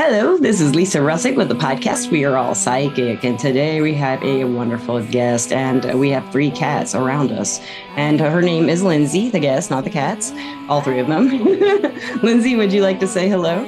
Hello, this is Lisa Russick with the podcast We Are All Psychic, and today we have a wonderful guest, and we have 3 cats around us, and her name is Linnsey, the guest, not the cats, all 3 of them. Linnsey, would you like to say hello?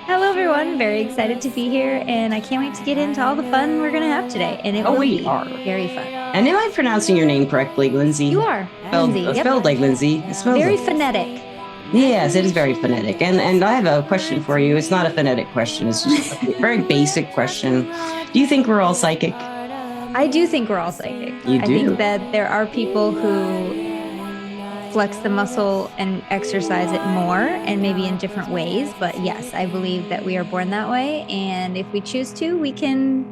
Hello, everyone. Very excited to be here, and I can't wait to get into all the fun we're going to have today, and it will we be are. very fun. And am I pronouncing your name correctly, Linnsey? You are. Spelled, spelled like Linnsey. Very phonetic. Yes, it is very phonetic. And I have a question for you. It's not a phonetic question. It's just a very basic question. Do you think we're all psychic? I do think we're all psychic. You do? I think that there are people who flex the muscle and exercise it more and maybe in different ways. But yes, I believe that we are born that way. And if we choose to, we can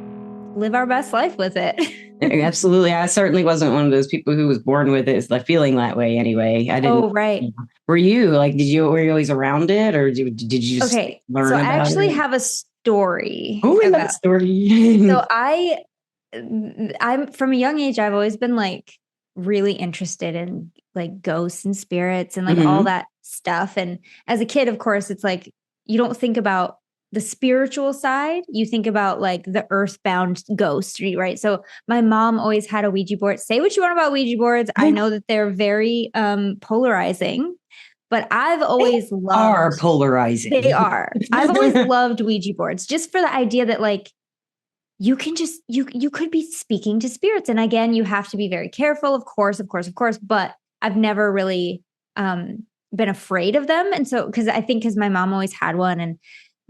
live our best life with it. Absolutely. I certainly wasn't one of those people who was born with it, like feeling that way anyway. I didn't. Oh, right. Were you were you always around it, or did you just learn about it? I actually have a story. Oh, we love a story. So I'm from a young age, I've always been like really interested in like ghosts and spirits and like all that stuff. And as a kid, of course, it's like, you don't think about the spiritual side. You think about like the earthbound ghost, right? So my mom always had a Ouija board. Say what you want about Ouija boards. I know that they're very polarizing, but I've always loved. Are polarizing. They are. I've always loved Ouija boards just for the idea that like, you can just, you could be speaking to spirits. And again, you have to be very careful, of course, but I've never really been afraid of them. And so, because my mom always had one, and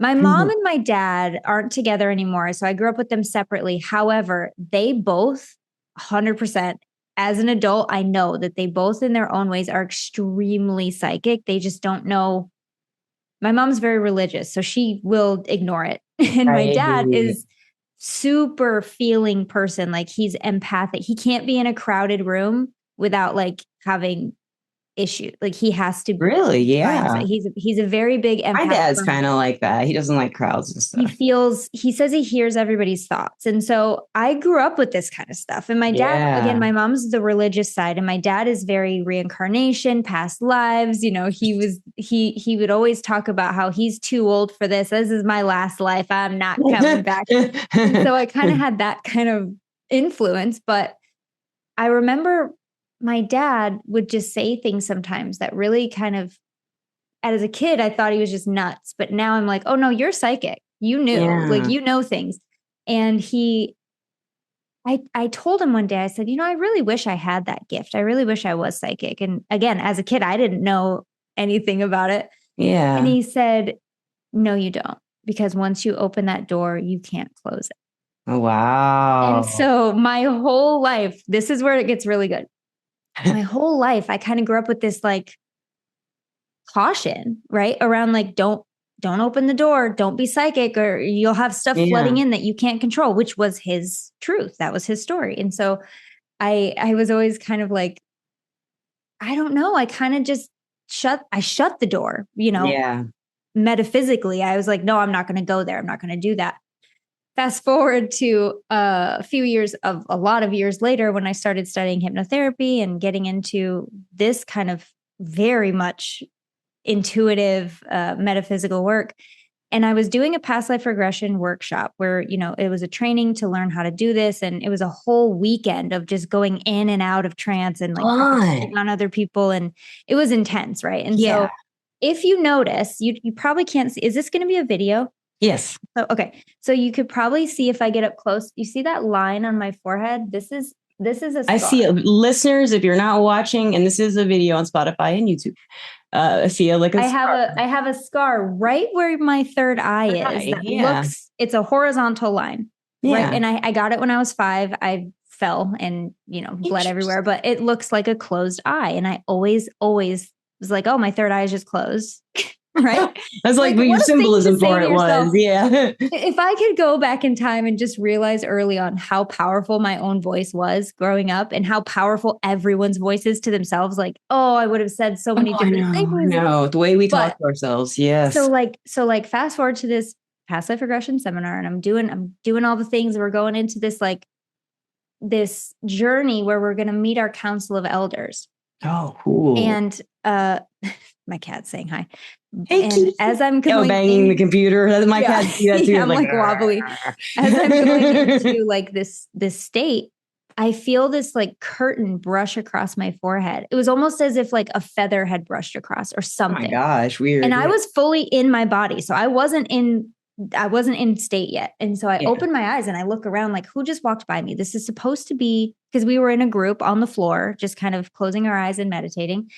my mom and my dad aren't together anymore. So I grew up with them separately. However, they both 100%, as an adult, I know that they both in their own ways are extremely psychic. They just don't know. My mom's very religious, so she will ignore it. And my dad is super feeling person. Like, he's empathic. He can't be in a crowded room without like having issue. Like, he has to really, yeah. He's a very big empath. My dad's kind of like that. He doesn't like crowds and stuff. He says he hears everybody's thoughts. And so I grew up with this kind of stuff. And my dad, again, my mom's the religious side, and my dad is very reincarnation, past lives. You know, he would always talk about how he's too old for this. This is my last life. I'm not coming back. And so I kind of had that kind of influence. But I remember my dad would just say things sometimes that really kind of, as a kid, I thought he was just nuts. But now I'm like, oh no, you're psychic. You knew, like, you know things. And I told him one day, I said, I really wish I had that gift. I really wish I was psychic. And again, as a kid, I didn't know anything about it. Yeah. And he said, no, you don't. Because once you open that door, you can't close it. Oh, wow. And so my whole life, this is where it gets really good. My whole life, I kind of grew up with this like caution, right? Around like, don't open the door, don't be psychic, or you'll have stuff flooding in that you can't control, which was his truth. That was his story. And so I was always kind of like, I don't know. I kind of just shut the door, metaphysically. I was like, no, I'm not going to go there. I'm not going to do that. Fast forward to a lot of years later, when I started studying hypnotherapy and getting into this kind of very much intuitive metaphysical work. And I was doing a past life regression workshop where, it was a training to learn how to do this. And it was a whole weekend of just going in and out of trance and like on other people. And it was intense, right? And so if you notice, you probably can't see, is this going to be a video? Yes. Oh, okay. So you could probably see if I get up close. You see that line on my forehead? This is a scar. I see it. Listeners, if you're not watching, and this is a video on Spotify and YouTube, I see a scar. I have a scar right where my third eye is. It's a horizontal line. Yeah. Right. And I got it when I was 5. I fell and, bled everywhere, but it looks like a closed eye. And I always was like, oh, my third eye is just closed. Right. That's like what your symbolism for it was. Yeah. If I could go back in time and just realize early on how powerful my own voice was growing up and how powerful everyone's voice is to themselves, like, oh, I would have said so many different things. No, the way we talk to ourselves. Yes. So fast forward to this past life regression seminar, and I'm doing all the things. We're going into this, like, this journey where we're going to meet our council of elders. Oh, cool. And, my cat's saying hi. Hey, And Kiki. as I'm Oh, going banging the in, computer. My cat do that too. yeah, I'm like wobbly. As I'm going into like this state, I feel this like curtain brush across my forehead. It was almost as if like a feather had brushed across or Oh my something. gosh, weird. And I was fully in my body. So I wasn't in state yet. And so I opened my eyes and I look around like, who just walked by me? This is supposed to be, because we were in a group on the floor, just kind of closing our eyes and meditating.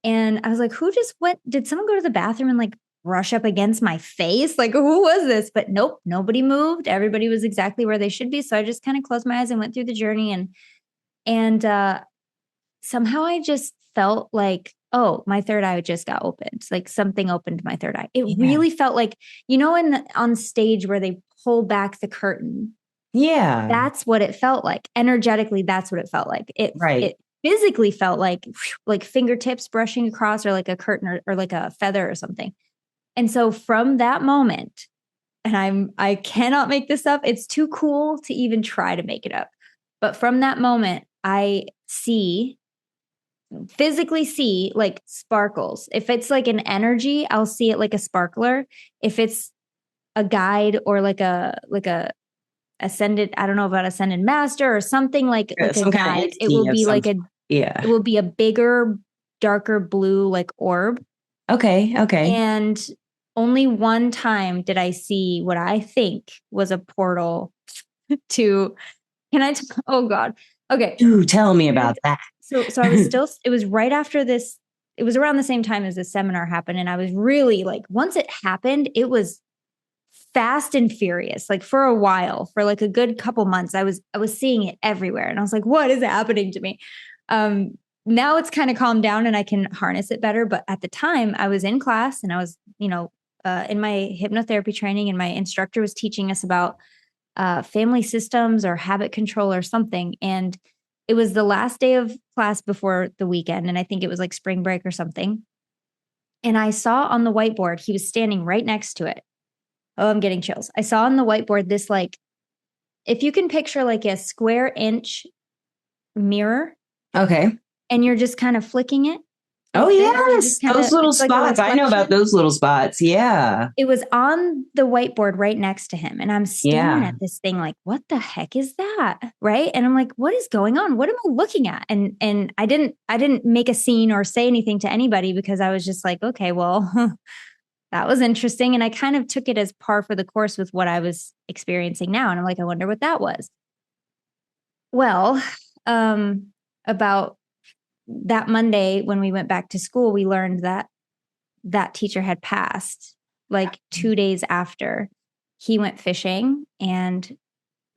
And I was like, who just went? Did someone go to the bathroom and like brush up against my face? Like, who was this? But nope, nobody moved. Everybody was exactly where they should be. So I just kind of closed my eyes and went through the journey. And somehow I just felt like, oh, my third eye just got opened. Like something opened my third eye. It really felt like, on stage where they pull back the curtain. Yeah. That's what it felt like. Energetically, that's what it felt like. It physically felt like fingertips brushing across, or like a curtain, or like a feather or something. And so from that moment, and I cannot make this up. It's too cool to even try to make it up. But from that moment, I physically see like sparkles. If it's like an energy, I'll see it like a sparkler. If it's a guide or like a ascended, I don't know about ascended master or something like a guide, it will be like it will be a bigger, darker blue like orb. Okay. And only one time did I see what I think was a portal to, oh God. Okay. Ooh, tell me about that. So I was still, it was right after this, it was around the same time as this seminar happened. And I was really like, once it happened, it was fast and furious. Like for a while, for like a good couple months, I was seeing it everywhere. And I was like, what is happening to me? Now it's kind of calmed down and I can harness it better. But at the time I was in class and I was, in my hypnotherapy training, and my instructor was teaching us about family systems or habit control or something. And it was the last day of class before the weekend. And I think it was like spring break or something. And I saw on the whiteboard, he was standing right next to it. Oh, I'm getting chills. I saw on the whiteboard this, like, if you can picture like a square inch mirror. Okay. And you're just kind of flicking it. Oh, yes. Those little spots. I know about those little spots. Yeah. It was on the whiteboard right next to him. And I'm staring at this thing like, what the heck is that? Right. And I'm like, what is going on? What am I looking at? And I didn't make a scene or say anything to anybody, because I was just like, okay, well, that was interesting. And I kind of took it as par for the course with what I was experiencing now. And I'm like, I wonder what that was. Well, about that Monday when we went back to school, we learned that that teacher had passed like 2 days after. He went fishing and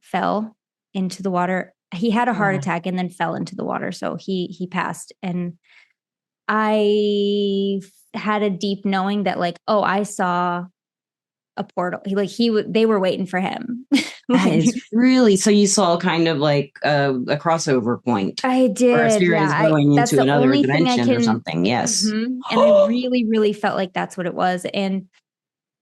fell into the water. He had a heart attack and then fell into the water. So he passed. And I had a deep knowing that, like, oh, I saw a portal. They were waiting for him. That is really, so you saw kind of like a crossover point. I did. Or experience going into another dimension or something. Yes. Mm-hmm. And I really, really felt like that's what it was. And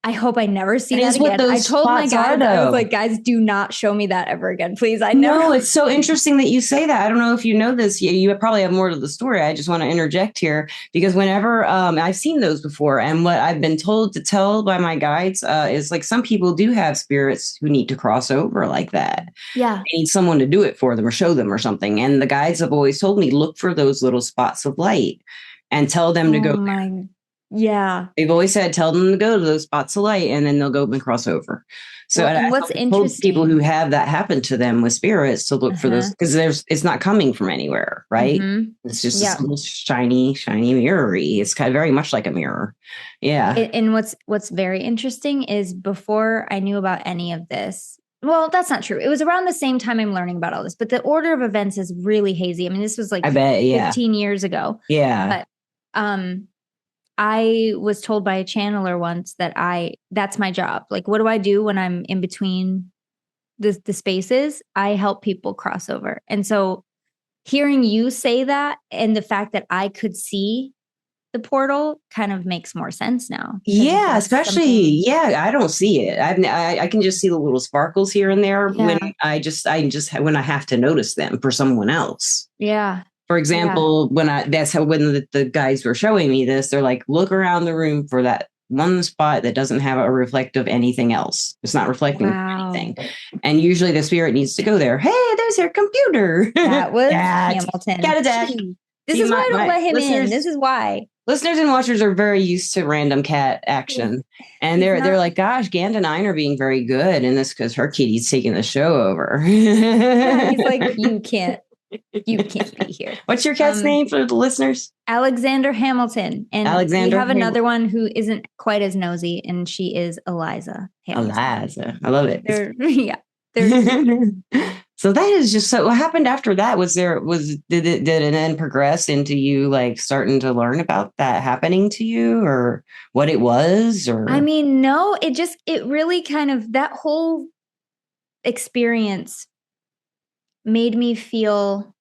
I hope I never see that again. I told my guys, I was like, guys, do not show me that ever again, please. No, it's so interesting that you say that. I don't know if you know this. You probably have more to the story. I just want to interject here, because whenever I've seen those before, and what I've been told to tell by my guides is like, some people do have spirits who need to cross over like that. Yeah. They need someone to do it for them or show them or something. And the guides have always told me, look for those little spots of light and tell them to go. Yeah. They've always said, tell them to go to those spots of light, and then they'll go and cross over. So what's interesting, people who have that happen to them with spirits to look for those, because it's not coming from anywhere, right? It's just this little shiny mirror-y. It's kind of very much like a mirror. Yeah. And what's very interesting is, before I knew about any of this, well, that's not true. It was around the same time I'm learning about all this, but the order of events is really hazy. I mean, this was like 15 years ago. Yeah. But I was told by a channeler once that that's my job. Like, what do I do when I'm in between the spaces? I help people cross over. And so hearing you say that, and the fact that I could see the portal, kind of makes more sense now. Yeah, especially, I don't see it. I can just see the little sparkles here and there when I just when I have to notice them for someone else. Yeah. For example, when the guys were showing me this, they're like, look around the room for that one spot that doesn't have a reflect of anything else. It's not reflecting anything. And usually the spirit needs to go there. Hey, there's your computer. That was Hamilton. Cat attack. This is why I don't let him in. This is why. Listeners and watchers are very used to random cat action. And they're like, gosh, Gandonine are being very good in this because her kitty's taking the show over. Yeah, he's like, you can't be here. What's your cat's name for the listeners? Alexander Hamilton. And Alexander we have another one who isn't quite as nosy, and she is Eliza Hamilton. Eliza. I love it. So that is just so. What happened after that? Did it then progress into you like starting to learn about that happening to you, or what it was? Or I mean, no, it really kind of, that whole experience made me feel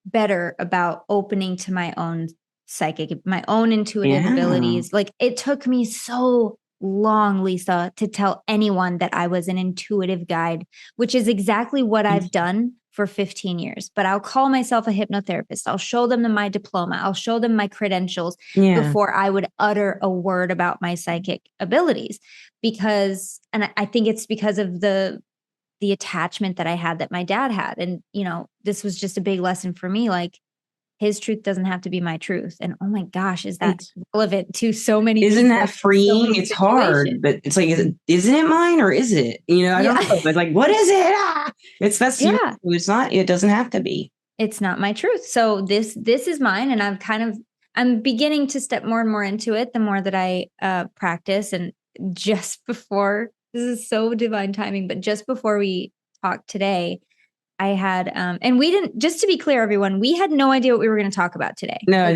better about opening to my own psychic, my own intuitive abilities. Like, it took me so long, Lisa, to tell anyone that I was an intuitive guide, which is exactly what I've done for 15 years. But I'll call myself a hypnotherapist. I'll show them my diploma. I'll show them my credentials before I would utter a word about my psychic abilities. And I think it's because of the attachment that I had, that my dad had. And, this was just a big lesson for me. Like, his truth doesn't have to be my truth. And oh my gosh, is that relevant to so many Isn't people, that freeing? It's hard, but it's like, isn't it mine or is it? I don't know. It's like, what is it? It's not, it doesn't have to be. It's not my truth. So this is mine. And I'm beginning to step more and more into it the more that I practice. And just before, this is so divine timing, but just before we talked today, I had, and we didn't, just to be clear, everyone, we had no idea what we were going to talk about today. No,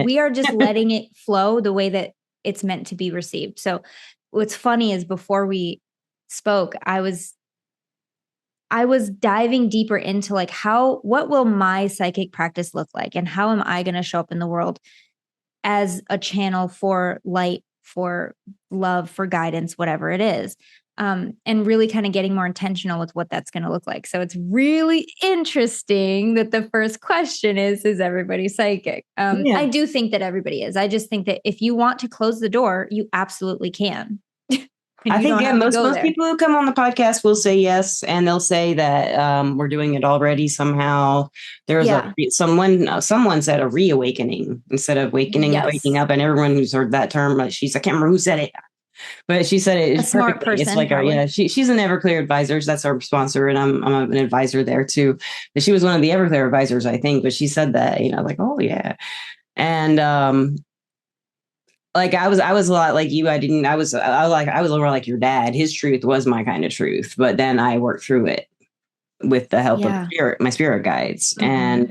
we are just letting it flow the way that it's meant to be received. So what's funny is before we spoke, I was diving deeper into like, what will my psychic practice look like? And how am I going to show up in the world as a channel for light, for love, for guidance, whatever it is. And really kind of getting more intentional with what that's going to look like. So it's really interesting that the first question is everybody psychic? I do think that everybody is. I just think that if you want to close the door, you absolutely can. I think most people who come on the podcast will say yes, and they'll say that we're doing it already somehow. There's someone said a reawakening instead of waking up, and everyone who's heard that term, like I can't remember who said it, but she said it. A smart person. It's like she's an Everclear advisors. That's our sponsor, and I'm an advisor there too. But she was one of the Everclear advisors, I think. But she said that, like, oh yeah, and like I was a lot like you. I was a little like your dad. His truth was my kind of truth, but then I worked through it with the help of my spirit guides, and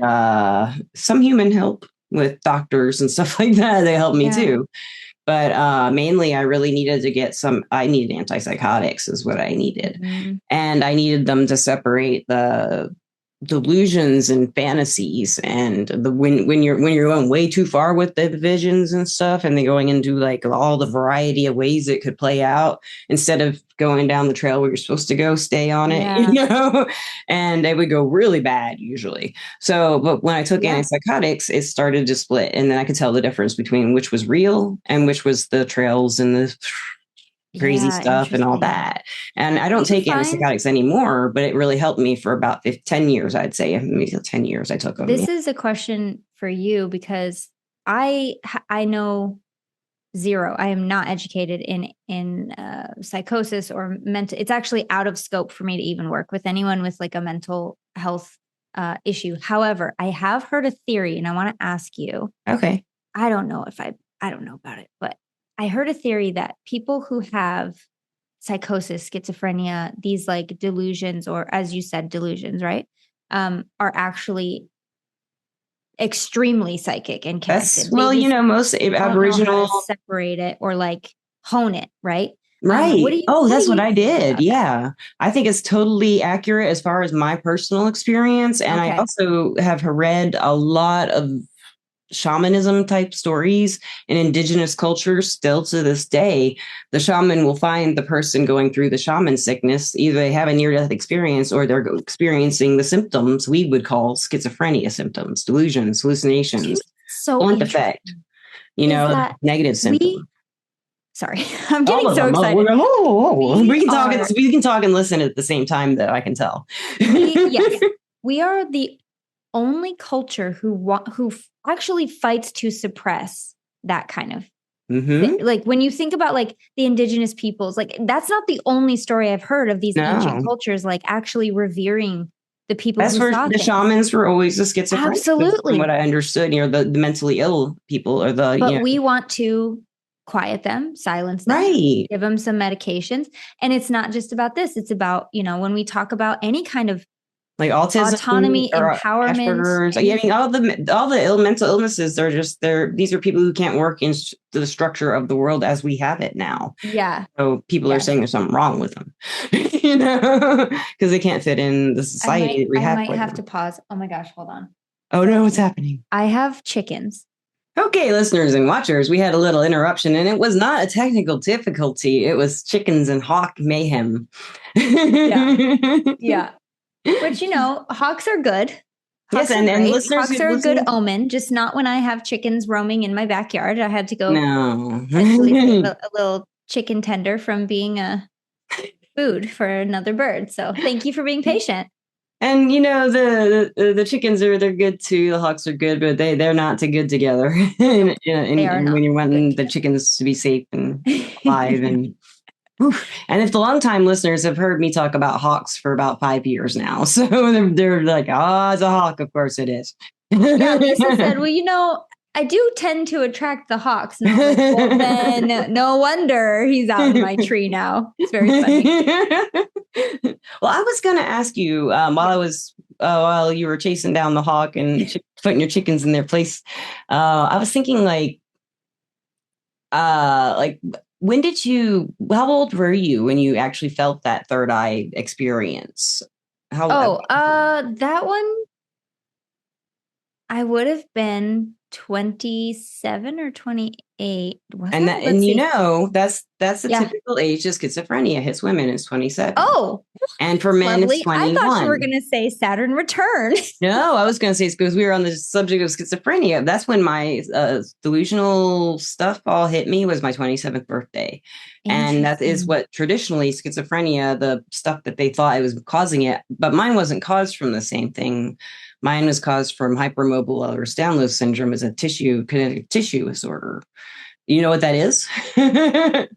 some human help with doctors and stuff like that. They helped me too. But mainly I really needed to get I needed antipsychotics is what I needed. And I needed them to separate the delusions and fantasies and when you're going way too far with the visions and stuff, and then going into like all the variety of ways it could play out instead of going down the trail where you're supposed to go, stay on it, and it would go really bad usually. So, but when I took antipsychotics, it started to split, and then I could tell the difference between which was real and which was the trails and the crazy stuff and all that. And I don't take antipsychotics anymore, but it really helped me for about 10 years, I'd say. Maybe 10 years I took them. This is a question for you because I know zero. I am not educated in psychosis or mental. It's actually out of scope for me to even work with anyone with like a mental health issue. However, I have heard a theory, and I want to ask you. Okay. I don't know about it, but I heard a theory that people who have psychosis, schizophrenia, these like delusions, or as you said, delusions, right? Are actually extremely psychic and connected. Most Aboriginal separate it or like hone it, right? Right. That's what I did. Yeah. I think it's totally accurate as far as my personal experience. And I also have read a lot of shamanism type stories in indigenous cultures. Still to this day, the shaman will find the person going through the shaman sickness. Either they have a near-death experience or they're experiencing the symptoms we would call schizophrenia symptoms, delusions, hallucinations, blunt effect, negative symptom. Sorry, I'm All getting of so them. excited. We're going, we can talk. are- We can talk and listen at the same time, though. I can tell. Yes, we are the only culture who actually fights to suppress that kind of Mm-hmm. like when you think about like the indigenous peoples, like that's not the only story I've heard of these ancient No, cultures like actually revering the people that's who where saw the things. shamans were always the schizophrenic. Absolutely. From what I understood, the mentally ill people or the But we want to quiet them, silence them, right. give them some medications. And it's not just about this. It's about, when we talk about any kind of Like autism, autonomy, or empowerment. Asperger's. I mean, all the mental illnesses. These are people who can't work in the structure of the world as we have it now. Yeah. So people are saying there's something wrong with them, because they can't fit in the society. I might have to pause. Oh my gosh, hold on. Oh no, what's happening? I have chickens. Okay, listeners and watchers, we had a little interruption, and it was not a technical difficulty. It was chickens and hawk mayhem. Yeah. But hawks are good. Hawks, and listeners, hawks are a good omen, just not when I have chickens roaming in my backyard. I had to go actually save a little chicken tender from being food for another bird. So thank you for being patient. And the chickens they're good too. The hawks are good, but they're not too good together. and when you're wanting the chickens to be safe and alive and if the longtime listeners have heard me talk about hawks for about 5 years now, so they're like, it's a hawk. Of course it is. Yeah, Lisa said, well, I do tend to attract the hawks. And I was like, well, then no wonder he's out in my tree now. It's very funny. Well, I was going to ask you while you were chasing down the hawk and putting your chickens in their place, I was thinking how old were you when you actually felt that third eye experience? That one, I would have been 27 or 28. And that's the typical age of schizophrenia. Hits women is 27. Oh, and for men it's 21. I thought you were going to say Saturn return. No, I was going to say, because we were on the subject of schizophrenia. That's when my delusional stuff all hit me, was my 27th birthday. And that is what traditionally schizophrenia, the stuff that they thought I was causing it, but mine wasn't caused from the same thing. Mine was caused from hypermobile Ehlers-Danlos syndrome, as a kinetic tissue disorder. You know what that is? I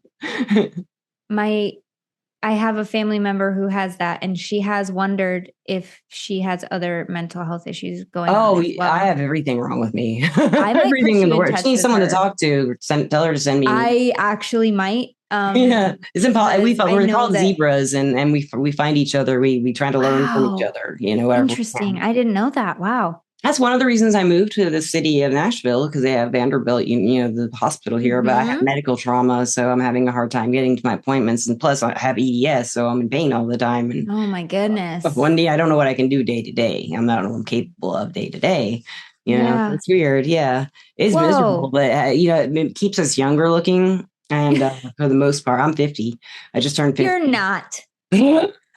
have a family member who has that, and she has wondered if she has other mental health issues going on. Oh, I have everything wrong with me. Everything in the world. She needs someone to talk to. Tell her to send me. I actually might. It's impossible. We're called zebras, and we find each other. We try to learn from each other. Interesting. I didn't know that. Wow. That's one of the reasons I moved to the city of Nashville, because they have Vanderbilt, the hospital here, but I have medical trauma, so I'm having a hard time getting to my appointments. And plus I have EDS, so I'm in pain all the time. And oh my goodness. One day I don't know what I can do day to day. I'm not what I'm capable of day to day. It's weird. Yeah. It's miserable, but it keeps us younger looking. And for the most part, I'm 50. I just turned 50. You're not.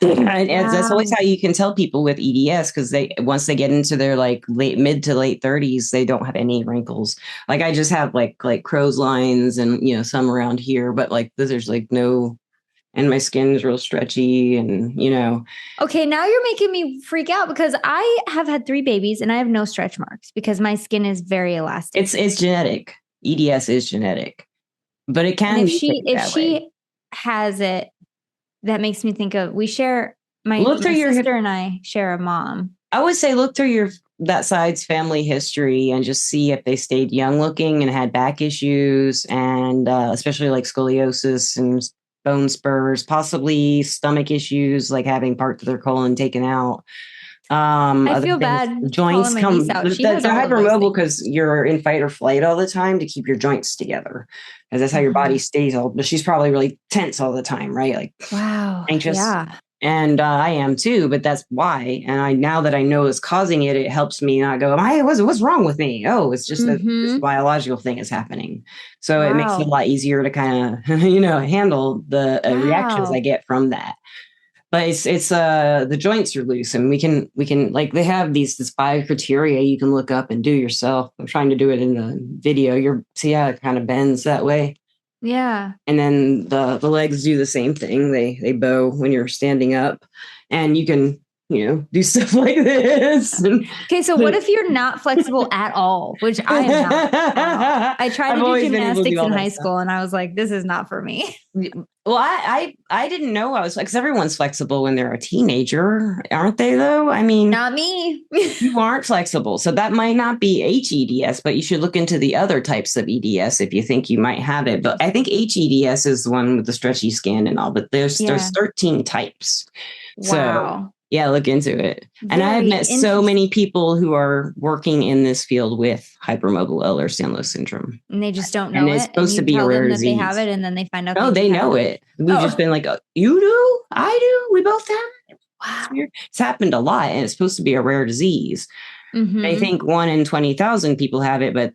That's always how you can tell people with EDS, because once they get into their mid to late 30s, they don't have any wrinkles. Like I just have like crow's lines and some around here, but there's no, and my skin is real stretchy and Okay, now you're making me freak out, because I have had 3 babies and I have no stretch marks because my skin is very elastic. It's genetic. EDS is genetic, but it can. And if she has it. That makes me think of, my sister and I share a mom. I would say look through that side's family history and just see if they stayed young looking and had back issues, and especially like scoliosis and bone spurs, possibly stomach issues, like having parts of their colon taken out. I feel bad. Joints they're hypermobile because you're in fight or flight all the time to keep your joints together, because that's how your body stays but she's probably really tense all the time, right? Like, wow, anxious. Yeah. And I am too, but that's why. And now that I know it's causing it, it helps me not go, what's wrong with me? Oh, it's just that this biological thing is happening. So it makes it a lot easier to kind of, handle the reactions I get from that. But it's the joints are loose, and we can they have this 5 criteria you can look up and do yourself. I'm trying to do it in the video. See how it kind of bends that way? Yeah. And then the legs do the same thing. They bow when you're standing up, and you can, do stuff like this. Okay, so what if you're not flexible at all? Which I am not at all. I tried to do gymnastics in high school, and I was like, this is not for me. Well, I didn't know I was like, because everyone's flexible when they're a teenager, aren't they? Though, I mean, not me. You aren't flexible, so that might not be HEDS, but you should look into the other types of EDS if you think you might have it. But I think HEDS is the one with the stretchy skin and all. But there's 13 types. Wow. So yeah, look into it. And I have met so many people who are working in this field with hypermobile Ehlers-Danlos syndrome. And they just don't know it. And it's supposed to be a rare disease. They have it, and then they find out. No, they know it. We've just been like, you do? I do? We both have it? Wow. It's happened a lot, and it's supposed to be a rare disease. Mm-hmm. I think 1 in 20,000 people have it, but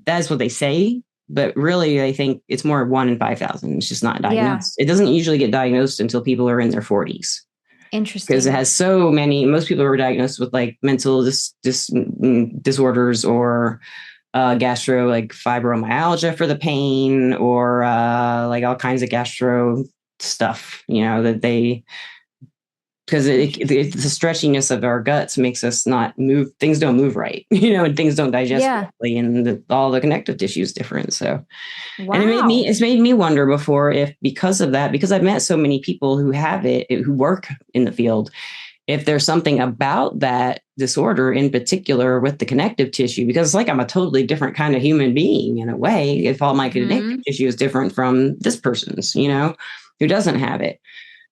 that's what they say. But really, I think it's more 1 in 5,000. It's just not diagnosed. Yeah. It doesn't usually get diagnosed until people are in their 40s. Interesting. Because it has most people are diagnosed with like mental disorders or gastro, like fibromyalgia for the pain, or like all kinds of gastro stuff, that they, because the stretchiness of our guts makes us not move. Things don't move right, and things don't digest properly, and all the connective tissue is different. So, wow. And it's made me wonder before if because of that, because I've met so many people who have it, who work in the field, if there's something about that disorder in particular with the connective tissue, because it's like I'm a totally different kind of human being in a way, if all my connective tissue is different from this person's, who doesn't have it.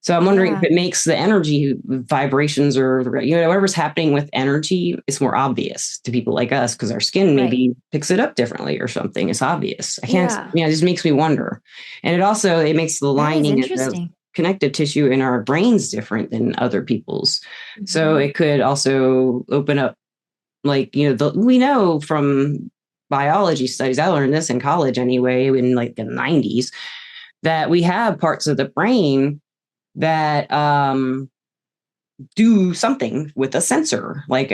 So I'm wondering if it makes the energy vibrations or, whatever's happening with energy, it's more obvious to people like us because our skin maybe picks it up differently or something. It's obvious. I can't, it just makes me wonder. And it makes the lining of the connective tissue in our brains different than other people's. Mm-hmm. So it could also open up, like, we know from biology studies, I learned this in college anyway, in like the 90s, that we have parts of the brain that do something with a sensor, like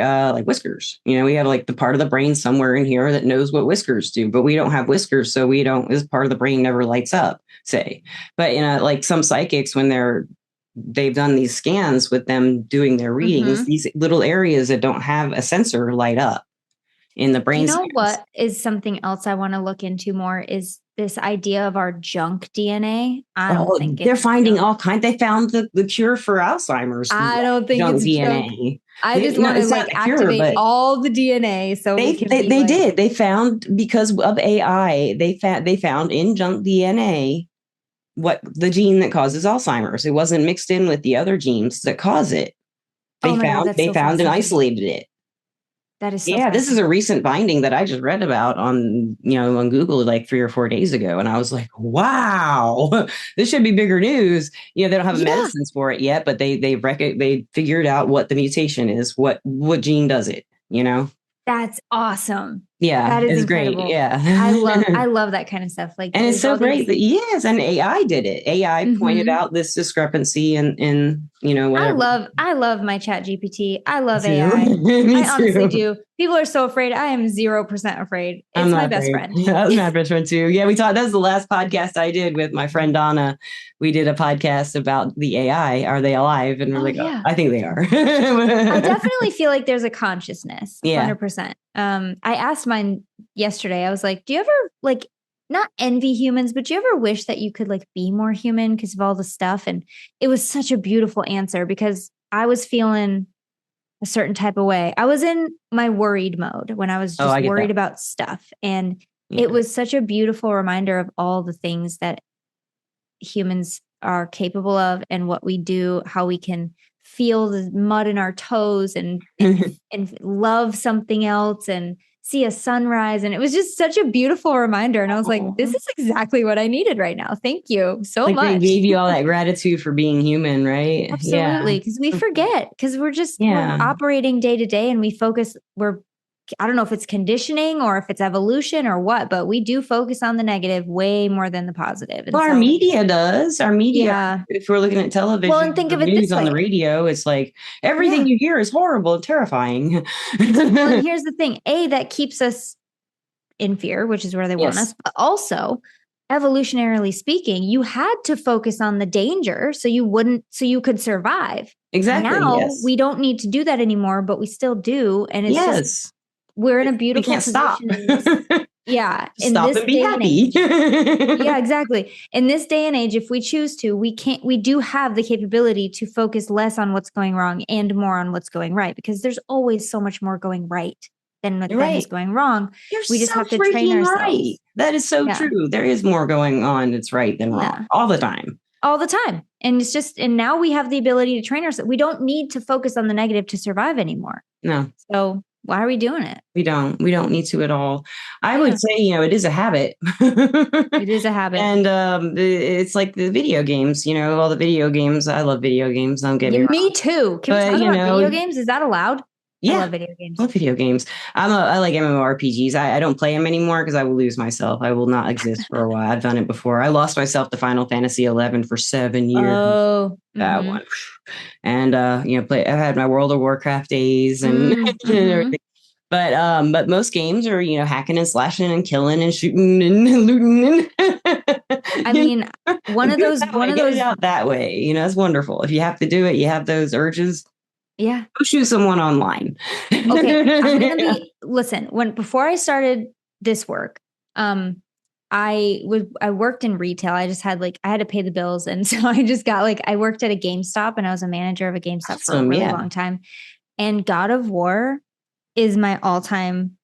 whiskers. We have like the part of the brain somewhere in here that knows what whiskers do, but we don't have whiskers, so this part of the brain never lights up, say. But like some psychics, when they've done these scans with them doing their readings, these little areas that don't have a sensor light up in the brain. What is something else I want to look into more is this idea of our junk DNA. I don't think they're finding all kinds. They found the cure for Alzheimer's. I don't think junk it's DNA. Junk. I just want to activate all the DNA. So they did. They found, because of AI, they found in junk DNA what the gene that causes Alzheimer's. It wasn't mixed in with the other genes that cause it. They found and isolated it. That is this is a recent finding that I just read about on Google like 3 or 4 days ago. And I was like, wow, this should be bigger news. They don't have medicines for it yet, but they figured out what the mutation is, what gene does it, That's awesome. Yeah, that is incredible. Great. Yeah. I love that kind of stuff. Like, and it's so great that and AI did it. AI pointed out this discrepancy in whatever. I love my Chat GPT. I love AI. I honestly do. People are so afraid. I am 0% afraid. It's my best friend. That's my best friend too. Yeah, we talked. That was the last podcast I did with my friend Donna. We did a podcast about the AI. Are they alive? And we're I think they are. I definitely feel like there's a consciousness. 100%. I asked mine yesterday. I was like, do you ever like not envy humans, but do you ever wish that you could like be more human because of all the stuff? And it was such a beautiful answer because I was feeling a certain type of way. I was in my worried mode when I was just worried about stuff. And it was such a beautiful reminder of all the things that humans are capable of and what we do, how we can feel the mud in our toes and love something else and see a sunrise. And it was just such a beautiful reminder. And I was like, this is exactly what I needed right now. Thank you so much. They gave you all that gratitude for being human, right? Absolutely. Because we forget, because we're just we're operating day to day and we focus, I don't know if it's conditioning or if it's evolution or what, but we do focus on the negative way more than the positive. And our media does. Our media, if we're looking at television, and think of it news on the radio, it's like everything you hear is horrible and terrifying. And here's the thing. That keeps us in fear, which is where they want us. But also, evolutionarily speaking, you had to focus on the danger so you could survive. Exactly. Now we don't need to do that anymore, but we still do. And it's just, we're in a beautiful we can't position. Stop. Yeah. In stop this and be happy. Yeah, exactly. In this day and age, if we choose to, we do have the capability to focus less on what's going wrong and more on what's going right, because there's always so much more going right than is going wrong. We just have to train ourselves. Right. That is so true. There is more going on that's right than wrong all the time. All the time. And it's just, and now we have the ability to train ourselves. We don't need to focus on the negative to survive anymore. No. So why are we doing it? We don't need to at all. I would say, it is a habit. It is a habit. And it's like the video games, all the video games. I love video games. Don't get me wrong. Me too. Can we talk about video games? Is that allowed? Yeah. I love video games. I love video games. I like MMORPGs. I don't play them anymore because I will lose myself. I will not exist for a while. I've done it before. I lost myself to Final Fantasy 11 for 7 years. Oh, that one. And I've had my World of Warcraft days and everything. But most games are, hacking and slashing and killing and shooting and looting. I mean, one of those out that way, it's wonderful. If you have to do it, you have those urges. Yeah. Go shoot someone online. Okay. Listen, before I started this work, I worked in retail. I just had I had to pay the bills. And so I just got I worked at a GameStop, and I was a manager of a GameStop for a really long time. And God of War is my all-time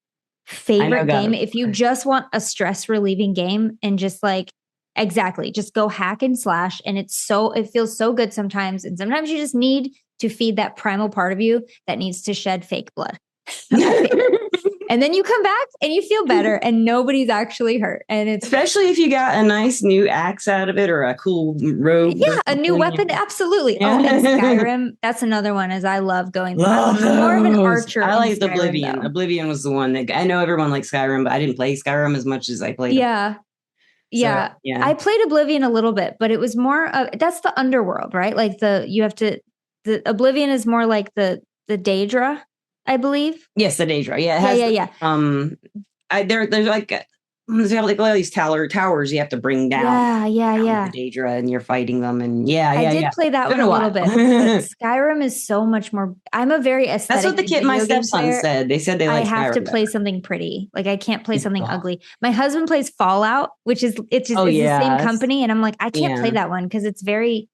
favorite game. If you just want a stress relieving game and just just go hack and slash. And it feels so good sometimes. And sometimes you just need to feed that primal part of you that needs to shed fake blood. And then you come back and you feel better and nobody's actually hurt. And it's especially if you got a nice new axe out of it or a cool robe. Yeah, a new weapon. Absolutely. Yeah. Oh, and Skyrim. That's another one, as I love going. I'm more of an archer. I liked Oblivion. Though. Oblivion was the one that I know everyone likes Skyrim, but I didn't play Skyrim as much as I played. Yeah. Yeah. So, yeah. I played Oblivion a little bit, but it was more of, that's the underworld, right? The Oblivion is more like the Daedra, I believe. Yes, the Daedra. Yeah. It has there's all these towers you have to bring down. Yeah. The Daedra, and you're fighting them, and I did play that one a little bit. But Skyrim is so much more. I'm a very aesthetic. That's what my stepson said. They said they like. I have to play something pretty. I can't play something ugly. My husband plays Fallout, which is it's the same company, and I'm like, I can't play that one because it's very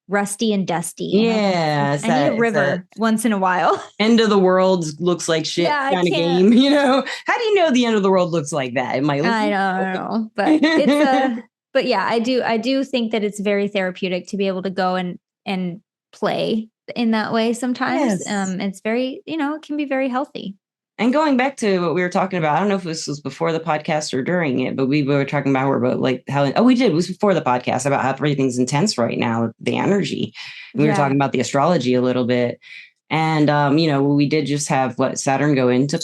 rusty and dusty. Yeah. I need a river once in a while. End of the world looks like shit kind of game, How do you know the end of the world looks like that? It might I don't know. But it's but yeah, I do think that it's very therapeutic to be able to go and play in that way sometimes. Yes. It's very, it can be very healthy. And going back to what we were talking about, I don't know if this was before the podcast or during it, but we were talking about it was before the podcast about how everything's intense right now, the energy. We were talking about the astrology a little bit. And, we did just have Saturn go into,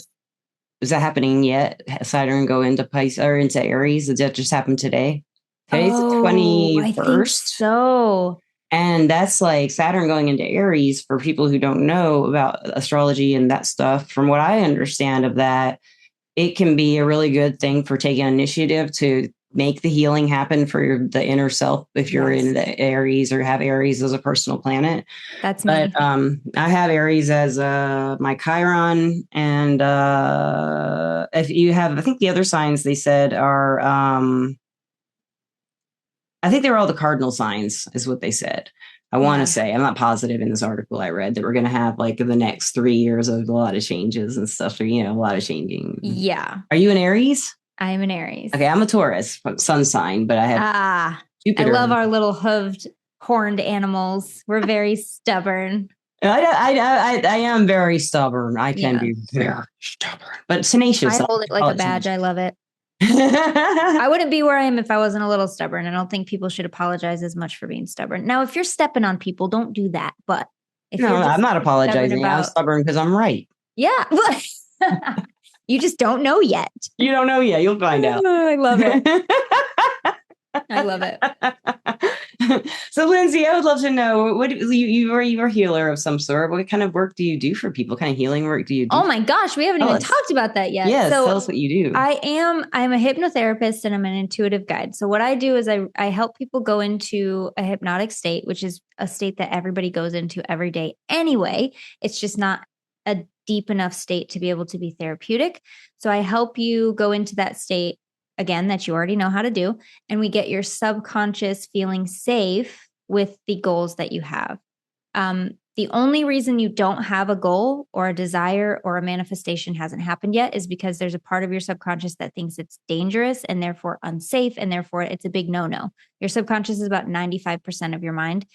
is that happening yet? Saturn go into Pisces or into Aries? Did that just happen today? Today's the 21st. I think so. And that's Saturn going into Aries. For people who don't know about astrology and that stuff, from what I understand of that, it can be a really good thing for taking initiative to make the healing happen for the inner self if you're in the Aries or have Aries as a personal planet. That's me. But I have Aries as my Chiron. And if you have, I think the other signs they said are... I think they were all the cardinal signs is what they said. I want to say, I'm not positive in this article I read that we're going to have the next 3 years of a lot of changes and stuff, a lot of changing. Yeah. Are you an Aries? I am an Aries. Okay. I'm a Taurus sun sign, but I have Jupiter. I love our little horned animals. We're very stubborn. I am very stubborn. I can be very stubborn, but tenacious. I hold it like a badge. I love it. I wouldn't be where I am if I wasn't a little stubborn. I don't think people should apologize as much for being stubborn. Now, if you're stepping on people, don't do that. But if I'm not apologizing. I'm stubborn because I'm right. Yeah. You just don't know yet. You don't know yet. You'll find out. I love it. I love it. So, Lindsey, I would love to know what you're a healer of some sort. What kind of work do you do for people? What kind of healing work do you do? Oh my gosh, we haven't even talked about that yet. Yes, so tell us what you do. I'm a hypnotherapist and I'm an intuitive guide. So what I do is I help people go into a hypnotic state, which is a state that everybody goes into every day anyway. It's just not a deep enough state to be able to be therapeutic. So I help you go into that state again that you already know how to do, and we get your subconscious feeling safe with the goals that you have. The only reason you don't have a goal or a desire or a manifestation hasn't happened yet is because there's a part of your subconscious that thinks it's dangerous and therefore unsafe, and therefore it's a big no-no. Your subconscious is about 95% of your mind.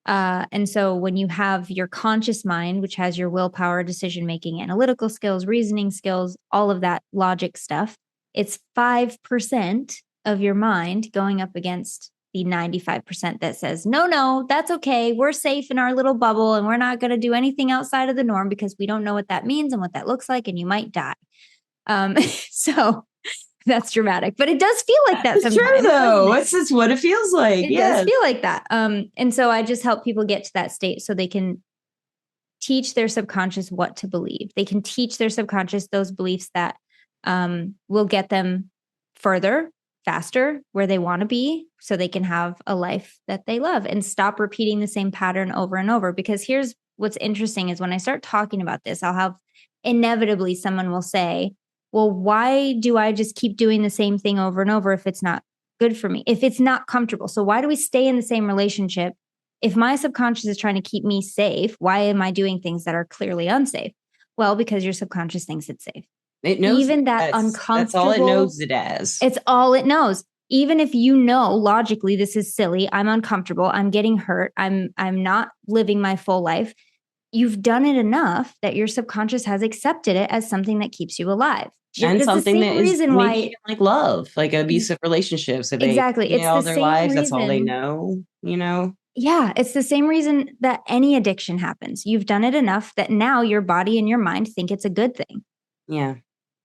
And so when you have your conscious mind, which has your willpower, decision-making, analytical skills, reasoning skills, all of that logic stuff, it's 5% of your mind going up against the 95% that says, no, that's okay. We're safe in our little bubble and we're not going to do anything outside of the norm because we don't know what that means and what that looks like, and you might die. So that's dramatic, but it does feel like that sometimes. It's true, though. It's what it feels like. It does feel like that. And so I just help people get to that state so they can teach their subconscious what to believe. They can teach their subconscious those beliefs that will get them further, faster, where they want to be, so they can have a life that they love and stop repeating the same pattern over and over. Because here's what's interesting is when I start talking about this, I'll have inevitably someone will say, well, why do I just keep doing the same thing over and over if it's not good for me, if it's not comfortable? So why do we stay in the same relationship? If my subconscious is trying to keep me safe, why am I doing things that are clearly unsafe? Well, because your subconscious thinks it's safe. It knows even that uncomfortable. That's all it knows it as. It's all it knows. Even if you know logically this is silly, I'm uncomfortable, I'm getting hurt, I'm not living my full life. You've done it enough that your subconscious has accepted it as something that keeps you alive. And it's something the same that is reason why, like love, like abusive relationships. So exactly. It's all the their same lives. reason, that's all they know, Yeah, it's the same reason that any addiction happens. You've done it enough that now your body and your mind think it's a good thing. Yeah.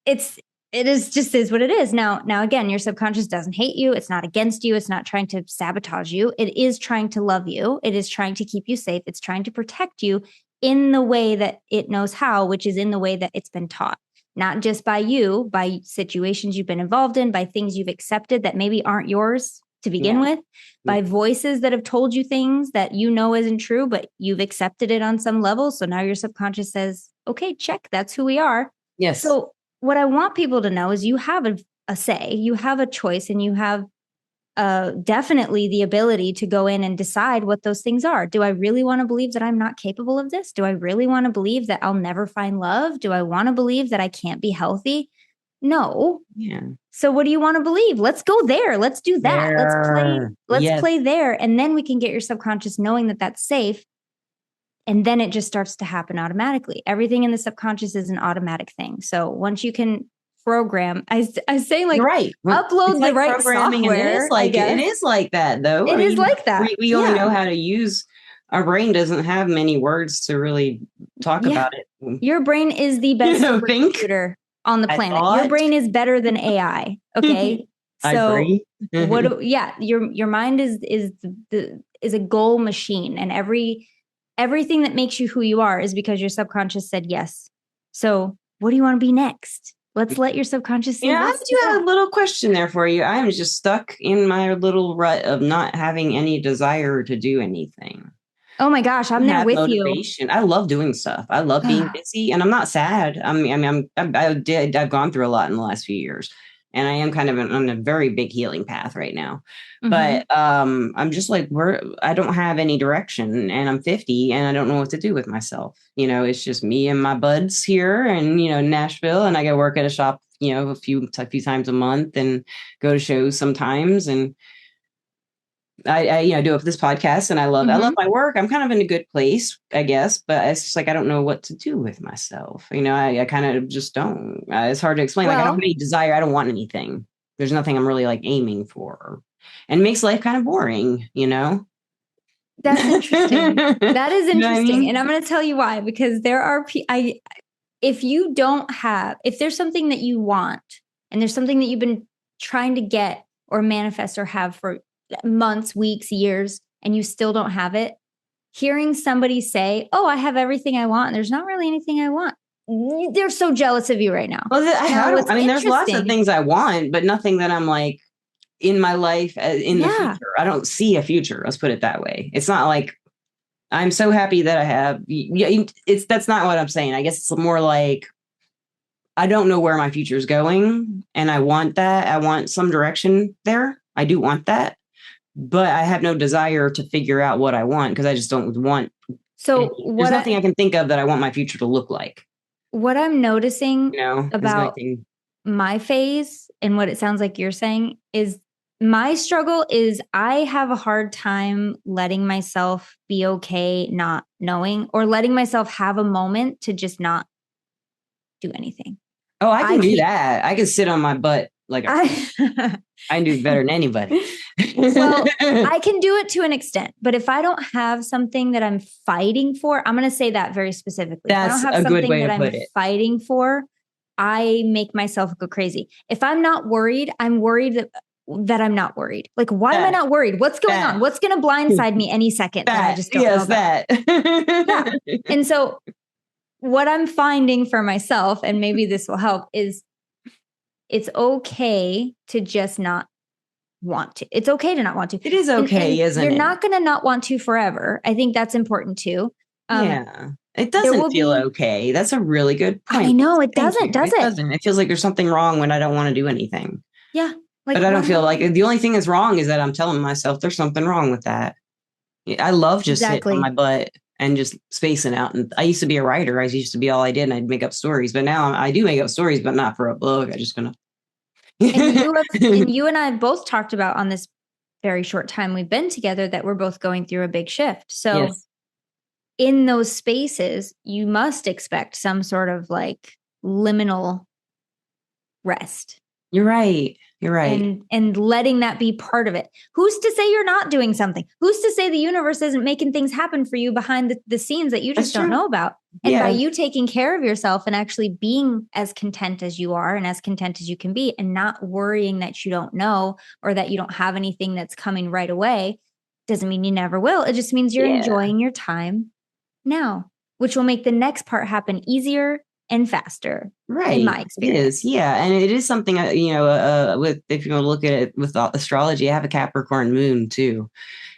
It is what it is. Now again, your subconscious doesn't hate you. It's not against you. It's not trying to sabotage you. It is trying to love you. It is trying to keep you safe. It's trying to protect you in the way that it knows how, which is in the way that it's been taught. Not just by you, by situations you've been involved in, by things you've accepted that maybe aren't yours to begin with, by voices that have told you things that you know isn't true, but you've accepted it on some level. So now your subconscious says, okay, check, that's who we are. Yes. So what I want people to know is you have a say, you have a choice, and you have definitely the ability to go in and decide what those things are. Do I really want to believe that I'm not capable of this? Do I really want to believe that I'll never find love? Do I want to believe that I can't be healthy? No. Yeah. So what do you want to believe? Let's go there. Let's do that. Let's play there. And then we can get your subconscious knowing that that's safe. And then it just starts to happen automatically. Everything in the subconscious is an automatic thing. So once you can program, I say like, right. Upload the right software. It is like that, though. It is like that. We only know how to use. Our brain doesn't have many words to really talk about it. Your brain is the best computer on the planet. Your brain is better than AI. Okay. I agree. Your mind is a goal machine, and everything that makes you who you are is because your subconscious said yes. So what do you want to be next? Let's let your subconscious say yes. I do have a little question there for you. I'm just stuck in my little rut of not having any desire to do anything. Oh my gosh, I'm there with motivation. You. I love doing stuff. I love being busy, and I'm not sad. I've gone through a lot in the last few years, and I am kind of on a very big healing path right now. Mm-hmm. But I'm just like, I don't have any direction, and I'm 50 and I don't know what to do with myself. It's just me and my buds here and, Nashville, and I go work at a shop, a few times a month and go to shows sometimes. And I do this podcast, and I love my work. I'm kind of in a good place, I guess, but it's just like, I don't know what to do with myself. I kind of just don't. It's hard to explain. Like, I don't have any desire. I don't want anything. There's nothing I'm really like aiming for, and it makes life kind of boring, That's interesting. That is interesting. You know what I mean? And I'm going to tell you why, because there are, if there's something that you want, and there's something that you've been trying to get or manifest or have for months, weeks, years, and you still don't have it, hearing somebody say, oh, I have everything I want, and there's not really anything I want. They're so jealous of you right now. Well, I mean, there's lots of things I want, but nothing that I'm like in my life in the future. I don't see a future. Let's put it that way. It's not like I'm so happy that I have. That's not what I'm saying. I guess it's more like I don't know where my future is going, and I want that. I want some direction there. I do want that, but I have no desire to figure out what I want because I just don't want. So there's nothing I can think of that I want my future to look like. What I'm noticing about my phase and what it sounds like you're saying is my struggle is I have a hard time letting myself be okay not knowing, or letting myself have a moment to just not do anything. Oh, I can do that. I can sit on my butt like I do better than anybody. Well, I can do it to an extent, but if I don't have something that I'm fighting for, I'm going to say that very specifically. That's if I don't have a good way that to put I'm it. Fighting for, I make myself go crazy. If I'm not worried, I'm worried that I'm not worried. Like, why am I not worried? What's going on? What's going to blindside me any second that I just don't know about? Yeah. And so what I'm finding for myself, and maybe this will help, is it's okay to just not want to. It's okay to not want to. It is okay, isn't it? You're not going to not want to forever. I think that's important too. Yeah. It doesn't feel okay. That's a really good point. I know it doesn't, does it? It doesn't. It feels like there's something wrong when I don't want to do anything. Yeah. But I don't feel like the only thing that's wrong is that I'm telling myself there's something wrong with that. I love just sitting on my butt and just spacing out. And I used to be a writer. I used to be all I did, and I'd make up stories. But now I do make up stories, but not for a book. I just gonna. And you and I have both talked about on this very short time we've been together that we're both going through a big shift. So in those spaces, you must expect some sort of like liminal rest. You're right. You're right. And letting that be part of it. Who's to say you're not doing something? Who's to say the universe isn't making things happen for you behind the scenes that you just don't know about? And by you taking care of yourself and actually being as content as you are and as content as you can be, and not worrying that you don't know or that you don't have anything that's coming right away, doesn't mean you never will. It just means you're enjoying your time now, which will make the next part happen easier and faster. Right. In my experience. It is. Yeah. And it is something, with, if you want to look at it with astrology, I have a Capricorn moon too.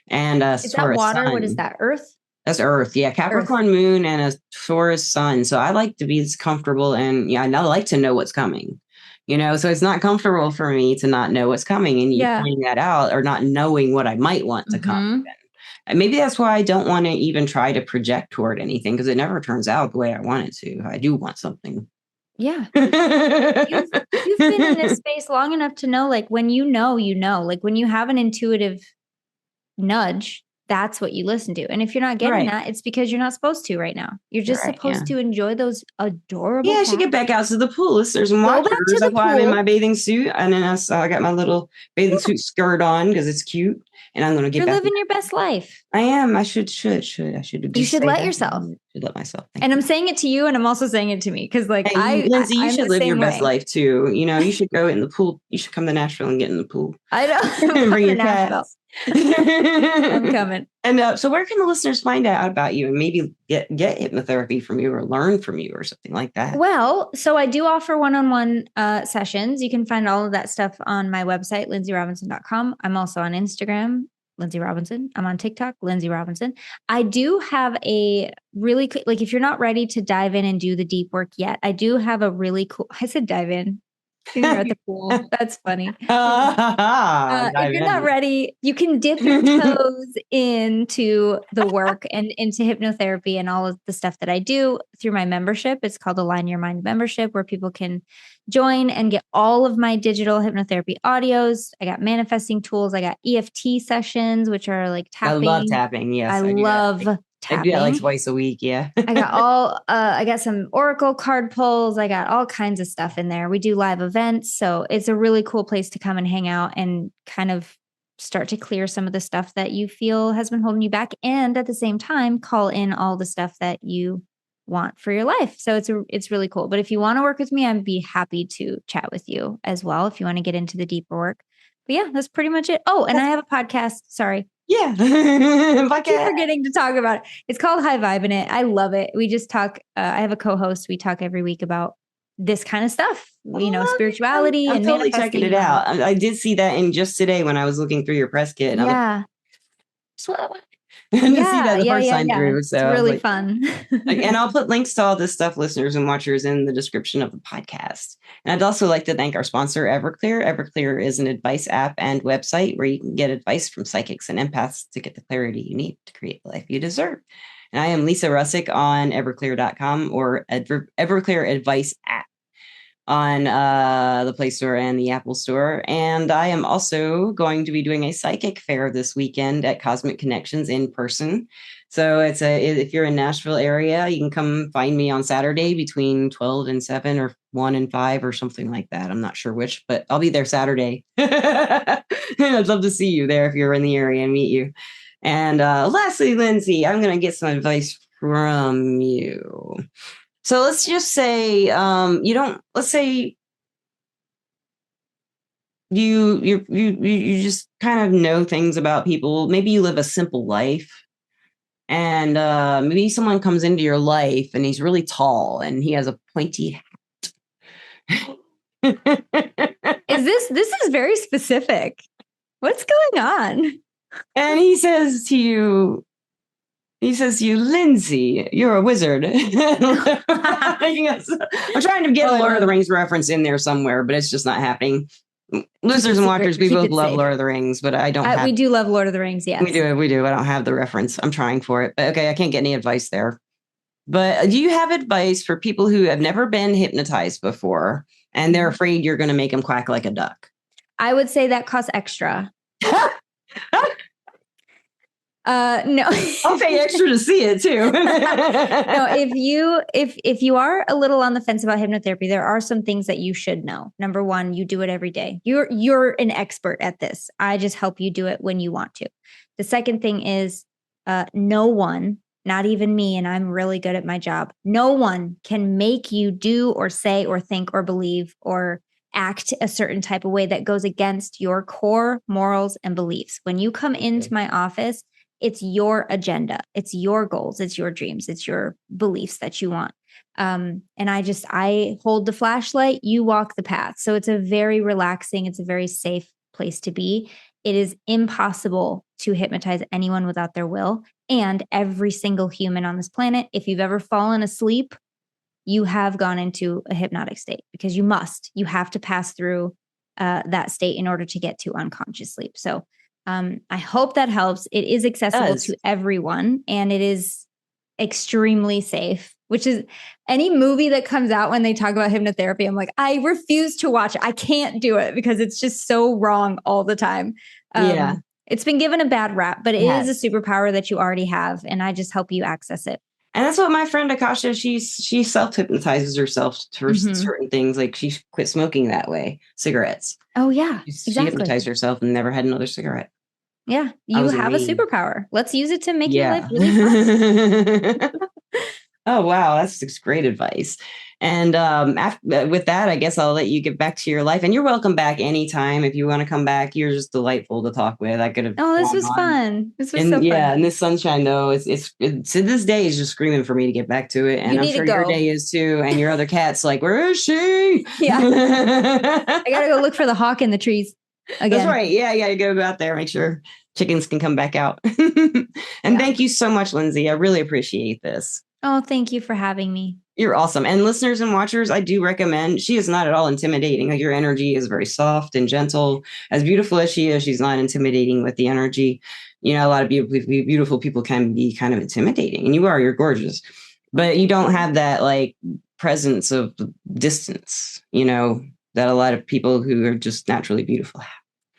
And is that water? Sun. What is that? Earth? That's Earth. Yeah. Capricorn moon and a Taurus sun. So I like to be as comfortable, and I like to know what's coming, so it's not comfortable for me to not know what's coming, and you pointing that out, or not knowing what I might want to come. And maybe that's why I don't want to even try to project toward anything, because it never turns out the way I want it to. I do want something. Yeah. You've been in this space long enough to know, like, when like when you have an intuitive nudge, that's what you listen to. And if you're not getting that, it's because you're not supposed to right now. You're just supposed to enjoy those adorable. Yeah, I should get back out to the pool. There's some water. That's why I'm in my bathing suit. And then I got my little bathing suit skirt on because it's cute. And I'm going to get You're living your best life. I am. I should. You should let yourself. I should let myself. And I'm saying it to you, and I'm also saying it to me, because Linnsey, you should live your best life too. You should go in the pool. You should come to Nashville and get in the pool. I know. And bring your cats. I'm coming. And so where can the listeners find out about you and maybe get hypnotherapy from you or learn from you or something like that? Well, so I do offer one-on-one sessions. You can find all of that stuff on my website, lynnsey.robinson.com. I'm also on Instagram, Linnsey Robinson. I'm on TikTok, Linnsey Robinson. I do have a really cool, like, if you're not ready to dive in and do the deep work yet, I do have a really cool, I said dive in. You're at the pool. That's funny. If you're not ready, you can dip your toes into the work and into hypnotherapy and all of the stuff that I do through my membership. It's called Align Your Mind membership, where people can join and get all of my digital hypnotherapy audios. I got manifesting tools. I got EFT sessions, which are like tapping. I love tapping. Yes, I love tapping. I do that like twice a week. Yeah. I got some oracle card pulls. I got all kinds of stuff in there. We do live events. So it's a really cool place to come and hang out and kind of start to clear some of the stuff that you feel has been holding you back. And at the same time, call in all the stuff that you want for your life. So it's really cool. But if you want to work with me, I'd be happy to chat with you as well, if you want to get into the deeper work. But yeah, that's pretty much it. Oh, and I have a podcast. Sorry. Yeah. Keep forgetting to talk about it. It's called High Vibe in it. I love it. We just talk. I have a co-host. We talk every week about this kind of stuff, spirituality I'm and totally manifesting. checking it out. I did see that in just today when I was looking through your press kit. And Yeah. I didn't see that the first time through. So it's really fun. And I'll put links to all this stuff, listeners and watchers, in the description of the podcast. And I'd also like to thank our sponsor, Everclear. Everclear is an advice app and website where you can get advice from psychics and empaths to get the clarity you need to create the life you deserve. And I am Lisa Russick on everclear.com or Everclear Advice app on the Play Store and the Apple Store. And I am also going to be doing a psychic fair this weekend at Cosmic Connections in person. So if you're in Nashville area, you can come find me on Saturday between 12 and 7 or 1 and 5 or something like that. I'm not sure which, but I'll be there Saturday. I'd love to see you there if you're in the area and meet you. And lastly, Linnsey, I'm going to get some advice from you. So let's just say let's say you just kind of know things about people. Maybe you live a simple life, and maybe someone comes into your life and he's really tall and he has a pointy hat. This is very specific. What's going on? And he says to you, Linnsey, you're a wizard. I'm trying to get a Lord of the Rings reference in there somewhere, but it's just not happening. Listeners and watchers, we both love Lord of the Rings, but I don't we do love Lord of the Rings, yes. We do. I don't have the reference. I'm trying for it. But okay, I can't get any advice there. But do you have advice for people who have never been hypnotized before and they're afraid you're going to make them quack like a duck? I would say that costs extra. No, I'll pay extra to see it too. No, if you are a little on the fence about hypnotherapy, there are some things that you should know. Number one, you do it every day. You're an expert at this. I just help you do it when you want to. The second thing is, no one, not even me, and I'm really good at my job, no one can make you do or say or think or believe or act a certain type of way that goes against your core morals and beliefs. When you come into my office, it's your agenda, it's your goals, it's your dreams, it's your beliefs that you want. And I hold the flashlight, you walk the path. So it's a very relaxing, it's a very safe place to be. It is impossible to hypnotize anyone without their will. And every single human on this planet, if you've ever fallen asleep, you have gone into a hypnotic state because you have to pass through that state in order to get to unconscious sleep. So I hope that helps. It is accessible to everyone and it is extremely safe, which is any movie that comes out when they talk about hypnotherapy. I'm like, I refuse to watch it. I can't do it because it's just so wrong all the time. It's been given a bad rap, but it is a superpower that you already have. And I just help you access it. And that's what my friend Akasha, she self-hypnotizes herself for certain things. Like she quit smoking that way, cigarettes. Oh, yeah. She hypnotized herself and never had another cigarette. Yeah. You have a superpower. Let's use it to make your life really fun. Oh, wow. That's great advice. And with that, I guess I'll let you get back to your life. And you're welcome back anytime. If you want to come back, you're just delightful to talk with. I could have. Oh, this was fun. This was so fun. Yeah. And this sunshine, though, it's to this day is just screaming for me to get back to it. And I'm sure your day is too. And your other cat's like, where is she? Yeah. I got to go look for the hawk in the trees again. That's right. Yeah. You got to go out there, make sure chickens can come back out. And thank you so much, Linnsey. I really appreciate this. Oh, thank you for having me. You're awesome. And listeners and watchers, I do recommend, she is not at all intimidating. Like your energy is very soft and gentle. As beautiful as she is, she's not intimidating with the energy. You know, a lot of beautiful people can be kind of intimidating. And you're gorgeous. But you don't have that like presence of distance, you know, that a lot of people who are just naturally beautiful have.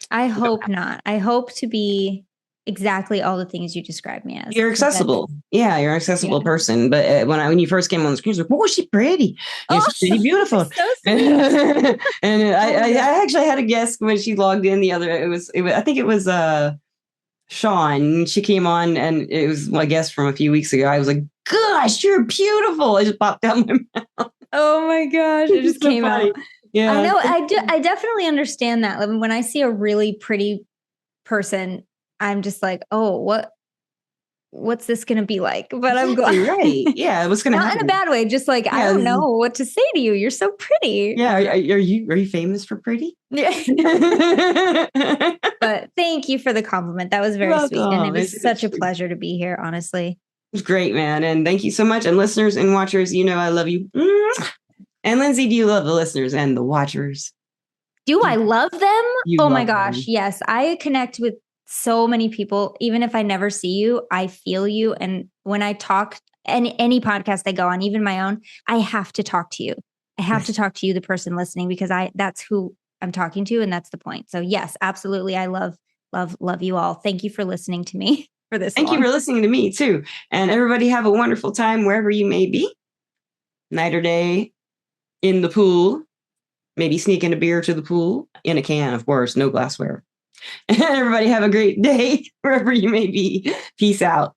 I hope not. I hope to be exactly all the things you described me as. You're accessible. Yeah, you're an accessible person. But when you first came on the screen, I was like, oh, she's pretty. She's pretty beautiful. So and I actually had a guest when she logged in the other. I think it was Sean. She came on and it was my guest from a few weeks ago. I was like, gosh, you're beautiful. I just popped out my mouth. Oh my gosh. It just came out. Yeah. I know. I definitely understand that. When I see a really pretty person, I'm just like, oh, what's this going to be like? But I'm glad. Right. Yeah. What's going to happen? Not in a bad way. Just like, I don't know what to say to you. You're so pretty. Yeah. Are you famous for pretty? Yeah. But thank you for the compliment. That was very sweet. And it was such a pleasure to be here, honestly. It was great, man. And thank you so much. And listeners and watchers, I love you. And Linnsey, do you love the listeners and the watchers? Do I love them? Oh my gosh. Them. Yes. I connect with so many people. Even if I never see you, I feel you. And when I talk, any podcast I go on, even my own, I have to talk to you. I have to talk to you, the person listening, because that's who I'm talking to. And that's the point. So yes, absolutely. I love you all. Thank you for listening to me for this. Thank you for listening to me too. And everybody have a wonderful time wherever you may be. Night or day, in the pool, maybe sneaking a beer to the pool in a can, of course, no glassware. Everybody have a great day wherever you may be. Peace out.